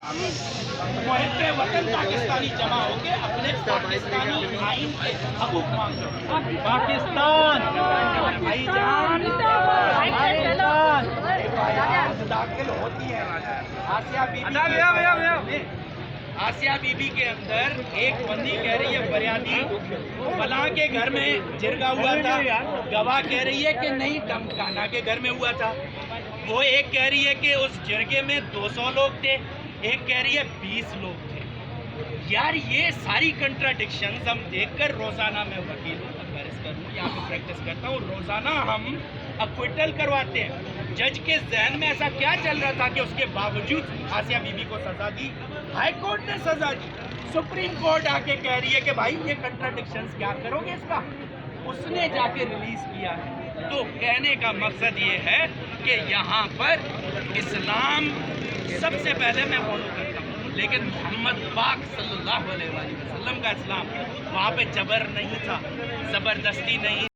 محب وطن پاکستانی جمع ہو کے اپنے پاکستانی آئین کے حقوق مانگو۔ پاکستان بھائی جان داخل ہوتی ہے آسیہ بی بی کے اندر ایک بندی کہہ رہی ہے فریادی فلاں کے گھر میں جرگا ہوا تھا، گواہ کہہ رہی ہے کہ نہیں ٹمکانا کے گھر میں ہوا تھا، وہ ایک کہہ رہی ہے کہ اس جرگے میں 200 لوگ تھے، ایک کہہ رہی ہے 20 لوگ تھے۔ یار یہ ساری کنٹراڈکشنز ہم دیکھ کر روزانہ میں وکیل یہاں پہ پریکٹس کرتا ہوں، روزانہ ہم اکویٹل کرواتے ہیں۔ جج کے ذہن میں ایسا کیا چل رہا تھا کہ اس کے باوجود آسیہ بی بی کو سزا دی؟ ہائی کورٹ نے سزا دی، سپریم کورٹ آ کے کہہ رہی ہے کہ بھائی یہ کنٹراڈکشنز کیا کرو گے اس کا؟ اس نے جا کے ریلیز کیا ہے۔ تو کہنے کا مقصد یہ ہے کہ یہاں پر اسلام سب سے پہلے میں فالو کرتا ہوں، لیکن محمد پاک صلی اللہ علیہ وسلم کا اسلام وہاں پہ جبر نہیں تھا، زبردستی نہیں